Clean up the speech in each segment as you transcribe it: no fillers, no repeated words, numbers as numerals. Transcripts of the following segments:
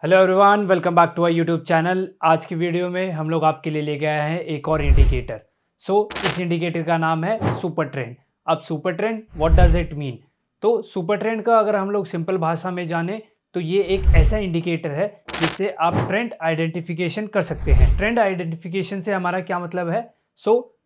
Hello everyone, welcome back to our YouTube channel. आज की video में हम लोग आपके लिए लेके आए हैं एक और इंडिकेटर। इस इंडिकेटर का नाम है सुपर ट्रेंड। अब super trend what does it mean? तो सुपर ट्रेंड का अगर हम लोग सिंपल भाषा में जाने तो ये एक ऐसा इंडिकेटर है जिससे आप ट्रेंड आइडेंटिफिकेशन कर सकते हैं। ट्रेंड आइडेंटिफिकेशन से हमारा क्या मतलब है?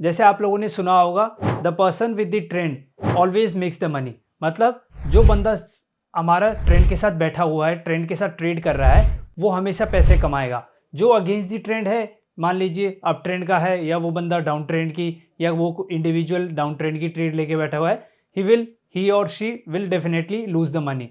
जैसे आप लोगों ने सुना होगा, the person with the trend always makes the money. मतलब जो बंदा हमारा ट्रेंड के साथ बैठा हुआ है, ट्रेंड के साथ ट्रेड कर रहा है, वो हमेशा पैसे कमाएगा। जो अगेंस्ट दी ट्रेंड है, मान लीजिए अप ट्रेंड का है या वो बंदा डाउन ट्रेंड की या वो इंडिविजुअल डाउन ट्रेंड की ट्रेड लेके बैठा हुआ है, ही और she will definitely lose the money.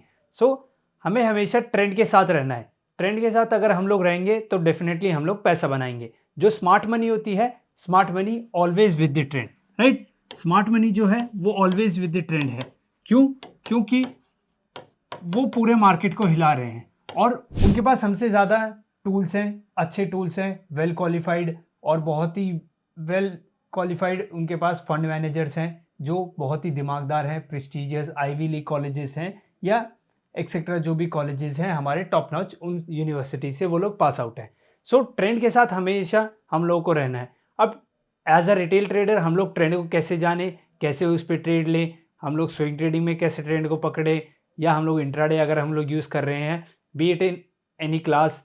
हमें हमेशा ट्रेंड के साथ रहना है। ट्रेंड के साथ अगर हम लोग रहेंगे तो डेफिनेटली हम लोग पैसा बनाएंगे। जो स्मार्ट मनी होती है, smart money always with the trend, right. Smart money जो है वो ऑलवेज विद द ट्रेंड है। क्यों? क्योंकि वो पूरे मार्केट को हिला रहे हैं और उनके पास हमसे ज़्यादा टूल्स हैं, अच्छे टूल्स हैं, वेल क्वालिफाइड और बहुत ही वेल क्वालिफाइड उनके पास फंड मैनेजर्स हैं जो बहुत ही दिमागदार हैं, प्रेस्टीजियस आईवी लीग कॉलेजेस हैं या एक्सेट्रा जो भी कॉलेजेस हैं हमारे टॉप नॉच, उन यूनिवर्सिटी से वो लोग पास आउट हैं। ट्रेंड के साथ हमेशा हम लोगों को रहना है। अब एज अ रिटेल ट्रेडर हम लोग ट्रेंड को कैसे जाने, कैसे उस पर ट्रेड लें, हम लोग स्विंग ट्रेडिंग में कैसे ट्रेंड को पकड़े, या हम लोग इंट्राडे अगर हम लोग यूज़ कर रहे हैं, B it in any class,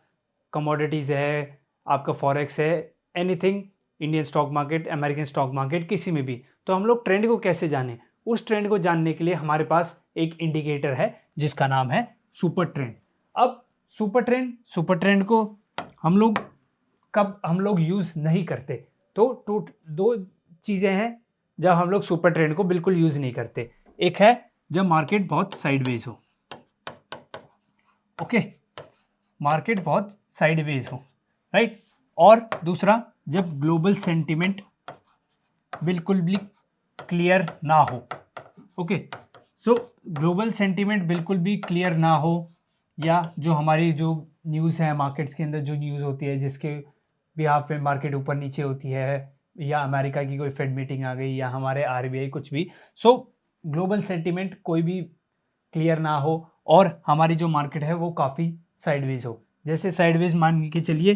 commodities है, आपका फॉरेक्स है, anything, Indian stock market, American stock market, किसी में भी, तो हम लोग ट्रेंड को कैसे जानें? उस ट्रेंड को जानने के लिए हमारे पास एक इंडिकेटर है जिसका नाम है सुपर ट्रेंड। अब सुपर ट्रेंड को हम लोग कब हम लोग यूज़ नहीं करते, तो दो चीज़ें हैं जब हम लोग सुपर ट्रेंड को बिल्कुल यूज़ नहीं करते। एक है जब मार्केट बहुत साइडवेज हो, ओके, मार्केट बहुत साइडवेज हो, राइट। और दूसरा जब ग्लोबल सेंटिमेंट बिल्कुल भी क्लियर ना हो, ओके। ग्लोबल सेंटिमेंट बिल्कुल भी क्लियर ना हो, या जो हमारी जो न्यूज़ है मार्केट्स के अंदर, जो न्यूज़ होती है जिसके बिहाफ पे मार्केट ऊपर नीचे होती है, या अमेरिका की कोई फेड मीटिंग आ गई या हमारे आरबीआई कुछ भी, ग्लोबल सेंटिमेंट कोई भी क्लियर ना हो और हमारी जो मार्केट है वो काफ़ी साइडवेज हो। जैसे साइडवेज मान के चलिए,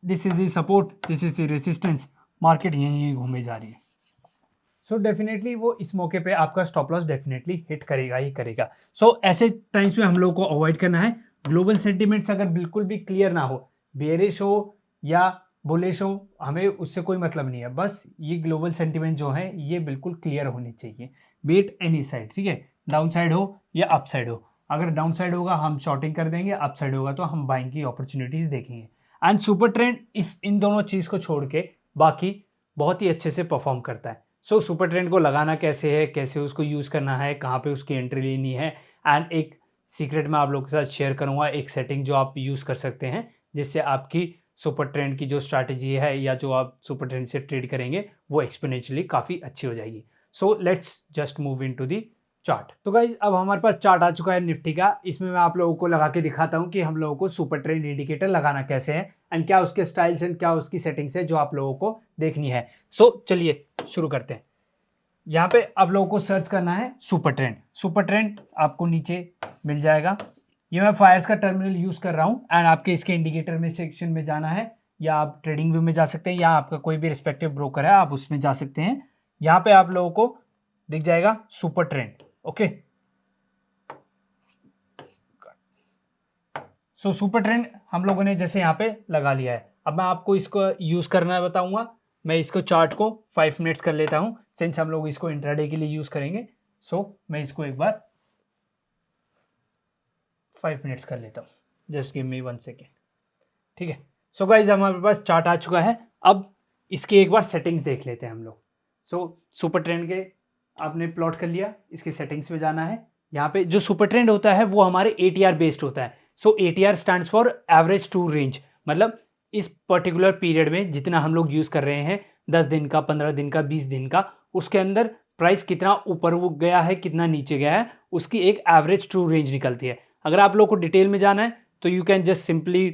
this is the support, this is the resistance, market यहीं घूमे जा रही है। डेफिनेटली वो इस मौके पे आपका स्टॉप लॉस डेफिनेटली हिट करेगा ही करेगा। ऐसे टाइम्स में हम लोग को अवॉइड करना है। ग्लोबल सेंटिमेंट्स अगर बिल्कुल भी क्लियर ना हो, बेयरिश हो या बुलिश हो, हमें उससे कोई मतलब नहीं है। बस ये ग्लोबल सेंटिमेंट जो है ये बिल्कुल क्लियर होनी चाहिए, बी इट एनी साइड, ठीक है, डाउन साइड हो या अप साइड हो। अगर डाउन साइड होगा हम शॉर्टिंग कर देंगे, अप साइड होगा तो हम बाइंग की अपॉर्चुनिटीज देखेंगे। एंड सुपर ट्रेंड इन दोनों चीज़ को छोड़ के बाकी बहुत ही अच्छे से परफॉर्म करता है। सुपर ट्रेंड को लगाना कैसे है, कैसे उसको यूज़ करना है, कहाँ पे उसकी एंट्री लेनी है, एंड एक सीक्रेट मैं आप लोगों के साथ शेयर करूँगा, एक सेटिंग जो आप यूज़ कर सकते हैं जिससे आपकी सुपर ट्रेंड की जो स्ट्रैटेजी है या जो आप सुपर ट्रेंड से ट्रेड करेंगे वो एक्सपोनेंशियली काफ़ी अच्छी हो जाएगी। Let's just move into the chart. तो गाइज अब हमारे पास चार्ट आ चुका है निफ्टी का। इसमें मैं आप लोगों को लगा के दिखाता हूँ कि हम लोगों को सुपर ट्रेंड इंडिकेटर लगाना कैसे है एंड क्या उसके स्टाइल्स एंड क्या उसकी सेटिंग्स है जो आप लोगों को देखनी है। चलिए शुरू करते हैं। यहाँ पे आप लोगों को सर्च करना है सुपर ट्रेंड। सुपर ट्रेंड आपको नीचे मिल जाएगा। ये मैं फायर्स का टर्मिनल यूज़ कर रहा हूँ एंड आपके इसके इंडिकेटर में सेक्शन में जाना है, या आप ट्रेडिंग व्यू में जा सकते हैं, या आपका कोई भी रिस्पेक्टिव ब्रोकर है आप उसमें जा सकते हैं। यहाँ पे आप लोगों को दिख जाएगा super trend, okay. Super trend हम लोगों ने जैसे यहाँ पे लगा लिया है। अब मैं आपको इसको यूज़ करना बताऊंगा। मैं इसको चार्ट को 5 मिनट्स कर लेता हूँ, सिंस हम लोग इसको इंट्राडे के लिए यूज़ करेंगे। मैं इसको एक बार 5 मिनट्स कर लेता हूँ, जस्ट गिव मी 1 सेकेंड, ठीक है। गाइज हमारे पास चार्ट आ चुका है। अब इसकी एक बार सेटिंग्स देख लेते हैं हम लोग। सुपर ट्रेंड के आपने प्लॉट कर लिया, इसकी सेटिंग्स में जाना है। यहाँ पे जो सुपर ट्रेंड होता है वो हमारे ATR बेस्ड होता है। ATR stands for average true range, मतलब इस पर्टिकुलर पीरियड में जितना हम लोग यूज़ कर रहे हैं, 10 दिन का, 15 दिन का, 20 दिन का, उसके अंदर प्राइस कितना ऊपर गया है, कितना नीचे गया है, उसकी एक एवरेज ट्रू रेंज निकलती है। अगर आप लोग को डिटेल में जाना है तो you can just simply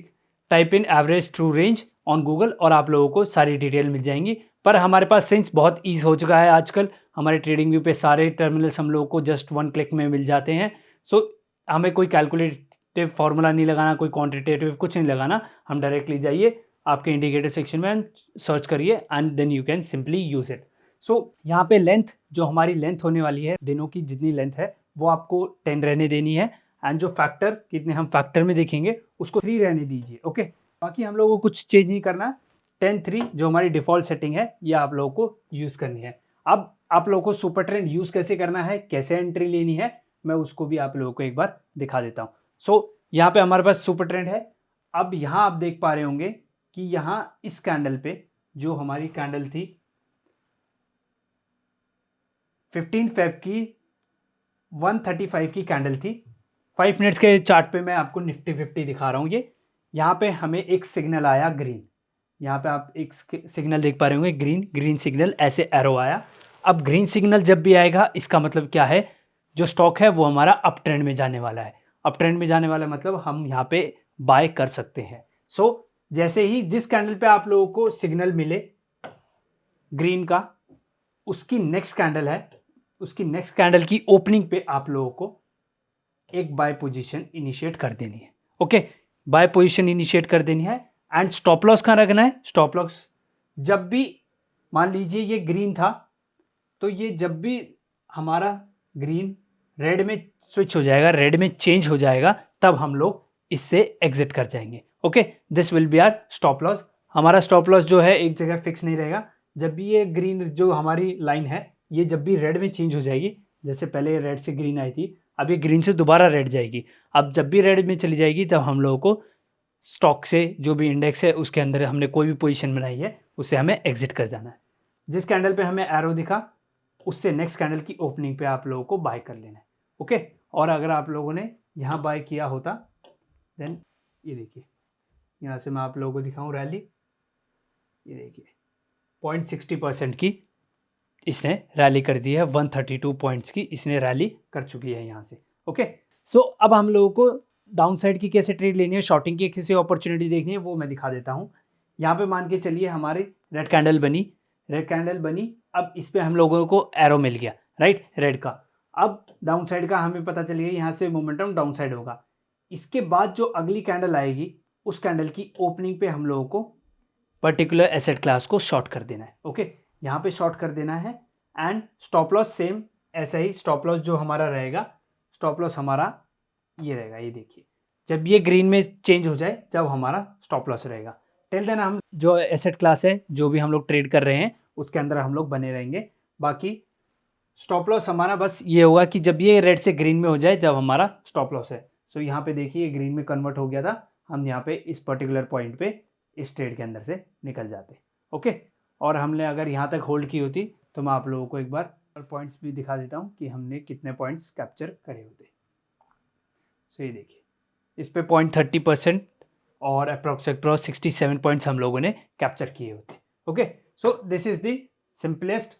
type in average true range on Google और आप लोगों को सारी डिटेल मिल जाएंगी। पर हमारे पास सिंस बहुत ईज हो चुका है आजकल, हमारे ट्रेडिंग व्यू पे सारे टर्मिनल्स हम लोगों को जस्ट 1 क्लिक में मिल जाते हैं। हमें कोई कैलकुलेट क्वालिटेटिव फार्मूला नहीं लगाना, कोई क्वांटिटेटिव कुछ नहीं लगाना, हम डायरेक्टली जाइए आपके इंडिकेटर सेक्शन में सर्च करिए and then you can simply use it. So यहाँ पे लेंथ, जो हमारी लेंथ होने वाली है दिनों की, जितनी लेंथ है वो आपको 10 रहने देनी है, एंड जो फैक्टर, कितने हम फैक्टर में देखेंगे, उसको 3 रहने दीजिए। ओके, बाकी हम लोगों को कुछ चेंज नहीं करना, 10-3 जो हमारी डिफ़ॉल्ट सेटिंग है ये आप लोगों को यूज़ करनी है। अब आप लोगों को सुपर ट्रेंड यूज़ कैसे करना है, कैसे एंट्री लेनी है, मैं उसको भी आप लोगों को एक बार दिखा देता हूँ। सो यहाँ पे हमारे पास सुपर ट्रेंड है। अब यहाँ आप देख पा रहे होंगे कि यहाँ इस कैंडल पे जो हमारी कैंडल थी 15 फेब की 135 की कैंडल थी। 5 मिनट्स के चार्ट पे मैं आपको निफ्टी 50 दिखा रहा हूँ। ये यहाँ पे हमें एक सिग्नल आया ग्रीन, यहाँ पे आप एक सिग्नल देख पा रहे होंगे, ग्रीन सिग्नल, ऐसे एरो आया। अब ग्रीन सिग्नल जब भी आएगा इसका मतलब क्या है, जो स्टॉक है वो हमारा अप ट्रेंड में जाने वाला है। अप ट्रेंड में जाने वाला मतलब हम यहाँ पे बाय कर सकते हैं। सो जैसे ही जिस कैंडल पे आप लोगों को सिग्नल मिले ग्रीन का, उसकी नेक्स्ट कैंडल है, उसकी नेक्स्ट कैंडल की ओपनिंग पे आप लोगों को एक बाय पोजीशन इनिशिएट कर देनी है। ओके, बाय पोजीशन इनिशिएट कर देनी है। एंड स्टॉप लॉस कहाँ रखना है, स्टॉप लॉस जब भी मान लीजिए ये ग्रीन था, तो ये जब भी हमारा ग्रीन रेड में स्विच हो जाएगा, रेड में चेंज हो जाएगा, तब हम लोग इससे एग्जिट कर जाएंगे। Okay, this will be our stop loss. हमारा स्टॉप लॉस जो है एक जगह फिक्स नहीं रहेगा। जब भी ये ग्रीन जो हमारी लाइन है ये जब भी रेड में चेंज हो जाएगी, जैसे पहले रेड से ग्रीन आई थी, अब ये ग्रीन से दोबारा रेड जाएगी, अब जब भी रेड में चली जाएगी तब हम लोगों को स्टॉक से, जो भी इंडेक्स है उसके अंदर हमने कोई भी पोजीशन बनाई है उससे हमें एग्जिट कर जाना है। जिस कैंडल पे हमें एरो दिखा उससे नेक्स्ट कैंडल की ओपनिंग पे आप लोगों को बाय कर लेना है। ओके, और अगर आप लोगों ने यहाँ बाय किया होता, देन ये देखिए, यहाँ से मैं आप लोगों को दिखाऊं रैली, ये देखिए 0.60% की इसने रैली कर दी है, 132 पॉइंट्स की इसने रैली कर चुकी है यहाँ से। ओके, सो अब हम लोगों को डाउन साइड की कैसे ट्रेड लेनी है, शॉर्टिंग की कैसे अपॉर्चुनिटी देखनी है, वो मैं दिखा देता हूँ। यहाँ पे मान के चलिए हमारी रेड कैंडल बनी, अब इस पे हम लोगों को एरो मिल गया, राइट, रेड का। अब डाउन साइड का हमें पता चल गया, यहाँ से मोमेंटम डाउन साइड होगा। इसके बाद जो अगली कैंडल आएगी उस कैंडल की ओपनिंग पे हम लोगों को पर्टिकुलर एसेट क्लास को शॉर्ट कर देना है। ओके, यहाँ पे शॉर्ट कर देना है। एंड स्टॉप लॉस सेम ऐसा ही, स्टॉप लॉस जो हमारा रहेगा, स्टॉप लॉस हमारा ये रहेगा, ये देखिए, जब ये ग्रीन में चेंज हो जाए जब हमारा स्टॉप लॉस रहेगा। टिल देन हम जो एसेट क्लास है, जो भी हम लोग ट्रेड कर रहे हैं उसके अंदर हम लोग बने रहेंगे। बाकी स्टॉप लॉस हमारा बस ये होगा कि जब ये रेड से ग्रीन में हो जाए जब हमारा स्टॉप लॉस है। सो यहाँ पे देखिए ग्रीन में कन्वर्ट हो गया था, हम यहाँ पे इस पर्टिकुलर पॉइंट पे इस ट्रेड के अंदर से निकल जाते। ओके, और हमने अगर यहाँ तक होल्ड की होती तो मैं आप लोगों को एक बार पॉइंट्स भी दिखा देता हूँ कि हमने कितने पॉइंट्स कैप्चर करे होते। सो ये देखिए, इस पे 0.30% और अप्रॉक्स 67 पॉइंट्स हम लोगों ने कैप्चर किए होते। Okay, so this is the simplest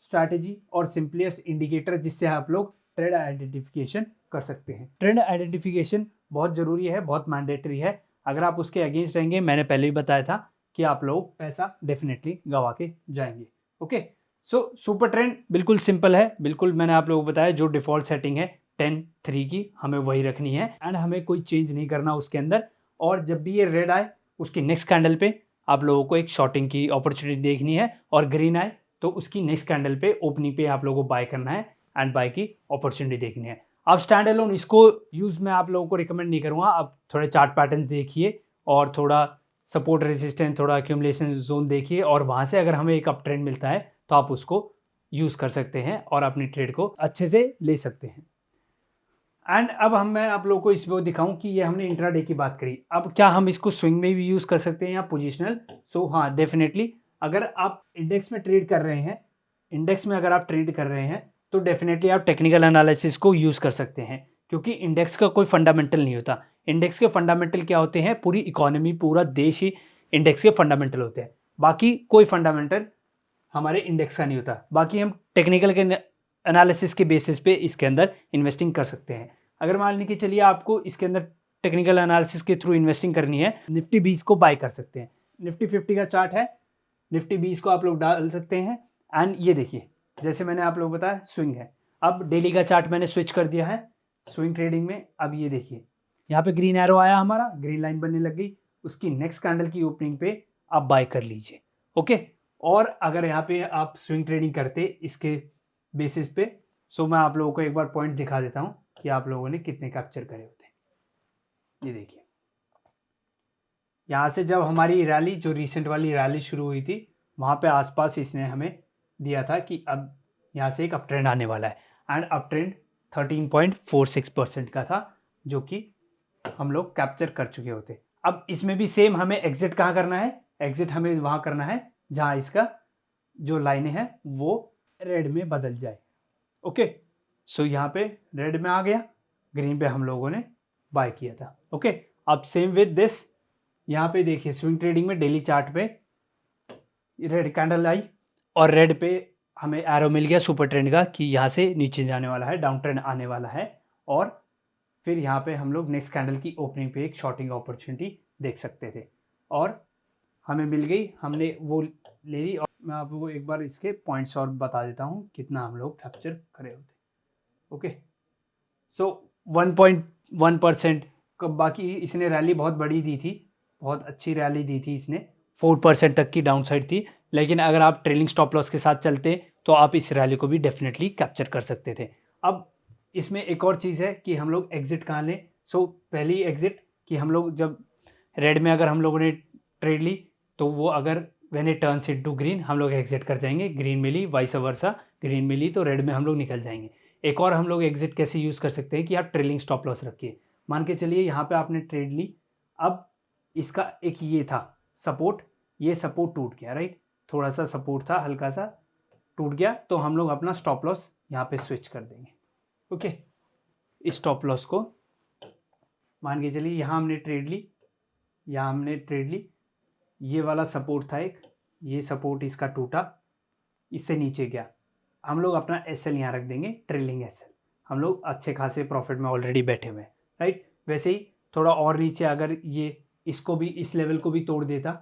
strategy और सिंपलेस्ट इंडिकेटर जिससे आप लोग ट्रेंड आइडेंटिफिकेशन कर सकते हैं। ट्रेंड आइडेंटिफिकेशन बहुत ज़रूरी है, बहुत मैंडेटरी है। अगर आप उसके अगेंस्ट रहेंगे, मैंने पहले ही बताया था कि आप लोग पैसा डेफिनेटली गंवा के जाएंगे। ओके, सो सुपर ट्रेंड बिल्कुल सिंपल है, बिल्कुल मैंने आप लोगों को बताया, जो डिफ़ॉल्ट सेटिंग है 10-3 की हमें वही रखनी है एंड हमें कोई चेंज नहीं करना उसके अंदर। और जब भी ये रेड आए उसकी नेक्स्ट कैंडल पे आप लोगों को एक शॉर्टिंग की अपॉर्चुनिटी देखनी है, और ग्रीन आए तो उसकी नेक्स्ट कैंडल पे ओपनिंग पे आप लोगों को बाय करना है एंड बाय की अपॉर्चुनिटी देखनी है। आप स्टैंड अलोन इसको यूज़ मैं आप लोगों को रिकमेंड नहीं करूँगा। आप थोड़े चार्ट पैटर्न्स देखिए और थोड़ा सपोर्ट रेजिस्टेंस, थोड़ा एक्यूमुलेशन जोन देखिए, और वहाँ से अगर हमें एक अप ट्रेंड मिलता है तो आप उसको यूज़ कर सकते हैं और अपनी ट्रेड को अच्छे से ले सकते हैं। एंड अब मैं आप लोगों को इस वो दिखाऊं कि ये हमने इंट्राडे की बात करी, अब क्या हम इसको स्विंग में भी यूज़ कर सकते हैं या पोजिशनल। सो हाँ, डेफिनेटली अगर आप इंडेक्स में ट्रेड कर रहे हैं, इंडेक्स में अगर आप ट्रेड कर रहे हैं तो डेफिनेटली आप टेक्निकल एनालिसिस को यूज़ कर सकते हैं, क्योंकि इंडेक्स का कोई फंडामेंटल नहीं होता। इंडेक्स के फंडामेंटल क्या होते हैं, पूरी इकोनॉमी, पूरा देश ही इंडेक्स के फंडामेंटल होते हैं। बाकी कोई फंडामेंटल हमारे इंडेक्स का नहीं होता। बाकी हम टेक्निकल के एनालिसिस के बेसिस पे इसके अंदर इन्वेस्टिंग कर सकते हैं। अगर मान लीजिए चलिए आपको इसके अंदर टेक्निकल एनालिसिस के थ्रू इन्वेस्टिंग करनी है, निफ्टी 20 को बाय कर सकते हैं। निफ्टी 50 का चार्ट है, निफ्टी 20 को आप लोग डाल सकते हैं। एंड ये देखिए, जैसे मैंने आप लोग बताया स्विंग है। अब डेली का चार्ट मैंने स्विच कर दिया है स्विंग ट्रेडिंग में। अब ये देखिए, यहाँ पे ग्रीन एरो आया, हमारा ग्रीन लाइन बनने लग गई, उसकी नेक्स्ट कैंडल की ओपनिंग पे आप बाय कर लीजिए। ओके, और अगर यहाँ पे आप स्विंग ट्रेडिंग करते इसके बेसिस पे, सो मैं आप लोगों को एक बार पॉइंट दिखा देता हूँ कि आप लोगों ने कितने कैप्चर करे होते हैं। ये देखिए, यहाँ से जब हमारी रैली, जो रिसेंट वाली रैली शुरू हुई थी, वहाँ पे आसपास इसने हमें दिया था कि अब यहाँ से एक अप ट्रेंड आने वाला है, एंड अप ट्रेंड 13.46% का था, जो कि हम लोग कैप्चर कर चुके होते। अब इसमें भी सेम हमें एग्जिट कहाँ करना है, एग्जिट हमें वहाँ करना है जहाँ इसका जो लाइनें हैं वो रेड में बदल जाए। ओके, सो यहाँ पे रेड में आ गया, ग्रीन पे हम लोगों ने बाय किया था। ओके, अब सेम विद दिस, यहाँ पे देखिए स्विंग ट्रेडिंग में डेली चार्ट पे रेड कैंडल आई और रेड पे हमें एरो मिल गया सुपर ट्रेंड का कि यहाँ से नीचे जाने वाला है, डाउन ट्रेंड आने वाला है, और फिर यहाँ पे हम लोग नेक्स्ट कैंडल की ओपनिंग पे एक शॉर्टिंग अपॉर्चुनिटी देख सकते थे और हमें मिल गई, हमने वो ले ली। और मैं आपको एक बार इसके पॉइंट्स और बता देता हूँ कितना हम लोग कैप्चर करे होते। ओके, सो 1.1%, बाकी इसने रैली बहुत बड़ी दी थी, बहुत अच्छी रैली दी थी इसने, 4% तक की डाउन साइड थी, लेकिन अगर आप ट्रेलिंग स्टॉप लॉस के साथ चलते तो आप इस रैली को भी डेफिनेटली कैप्चर कर सकते थे। अब इसमें एक और चीज़ है कि हम लोग एग्जिट कहाँ लें। सो पहली एग्जिट कि हम लोग जब रेड में अगर हम लोगों ने ट्रेड ली तो वो अगर when it turns into green हम लोग एग्जिट कर जाएंगे, ग्रीन में ली वाइस वर्सा, ग्रीन में ली तो रेड में हम लोग निकल जाएंगे। एक और हम लोग एग्जिट कैसे यूज़ कर सकते हैं कि आप ट्रेलिंग स्टॉप लॉस रखिए, मान के चलिए यहाँ पे आपने ट्रेड ली, अब इसका एक ये था सपोर्ट, ये सपोर्ट टूट गया, राइट, थोड़ा सा सपोर्ट था, हल्का सा टूट गया, तो हम लोग अपना स्टॉप लॉस यहाँ पे स्विच कर देंगे। ओके, इस स्टॉप लॉस को मान के चलिए यहाँ हमने ट्रेड ली, यहाँ हमने ट्रेड ली, ये वाला सपोर्ट था एक, ये सपोर्ट इसका टूटा, इससे नीचे गया, हम लोग अपना एसएल यहाँ रख देंगे, ट्रेलिंग एसएल, हम लोग अच्छे खासे प्रॉफिट में ऑलरेडी बैठे हुए हैं, राइट। वैसे ही थोड़ा और नीचे अगर ये इसको भी, इस लेवल को भी तोड़ देता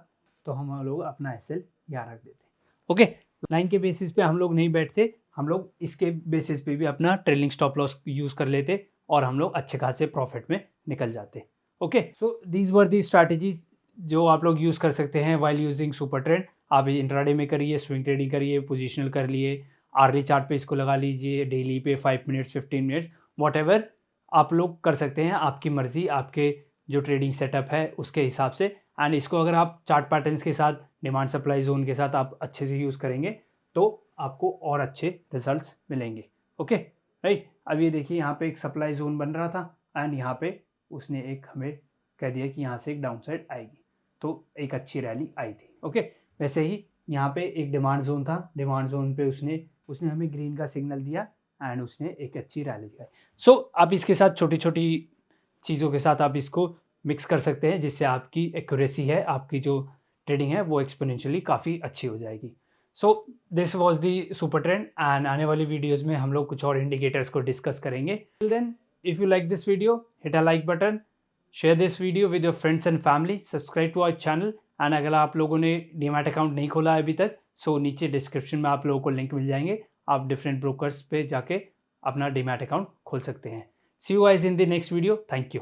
तो हम लोग अपना एसएल यहाँ रख देते। ओके, लाइन के बेसिस पे हम लोग नहीं बैठते, हम लोग इसके बेसिस पे भी अपना ट्रेलिंग स्टॉप लॉस यूज़ कर लेते और हम लोग अच्छे खासे प्रॉफिट में निकल जाते। Okay, so these were the strategies जो आप लोग यूज़ कर सकते हैं वाइल यूजिंग सुपर ट्रेंड। आप इंट्राडे में करिए, स्विंग ट्रेडिंग करिए, पोजिशनल कर लिए, आर्ली चार्ट पे इसको लगा लीजिए, डेली पे 5 मिनट्स 15 मिनट्स वॉट एवर आप लोग कर सकते हैं, आपकी मर्ज़ी, आपके जो ट्रेडिंग सेटअप है उसके हिसाब से। एंड इसको अगर आप चार्ट पैटर्न्स के साथ, डिमांड सप्लाई जोन के साथ आप अच्छे से यूज़ करेंगे तो आपको और अच्छे रिजल्ट्स मिलेंगे। Okay, right. अब ये देखिए यहाँ पे एक सप्लाई जोन बन रहा था एंड यहाँ पे उसने एक हमें कह दिया कि यहाँ से एक डाउन साइड आएगी, तो एक अच्छी रैली आई थी। ओके, वैसे ही यहाँ पे एक डिमांड जोन था, डिमांड जोन पे उसने हमें ग्रीन का सिग्नल दिया एंड उसने एक अच्छी रैली दिखाई। सो आप इसके साथ छोटी छोटी चीज़ों के साथ आप इसको मिक्स कर सकते हैं जिससे आपकी एक्यूरेसी है, आपकी जो ट्रेडिंग है वो एक्सपोनेंशियली काफ़ी अच्छी हो जाएगी। So this was the super trend and आने वाली वीडियोज़ में हम लोग कुछ और इंडिकेटर्स को डिस्कस करेंगे। Till then, if you like this video, hit a like button, share this video with your friends and family, subscribe to our channel. And अगर आप लोगों ने डीमैट अकाउंट नहीं खोला है अभी तक, सो नीचे डिस्क्रिप्शन में आप लोगों को लिंक मिल जाएंगे, आप डिफरेंट ब्रोकर्स पे जाके अपना डीमैट अकाउंट खोल सकते हैं। See you guys in the next video, thank you.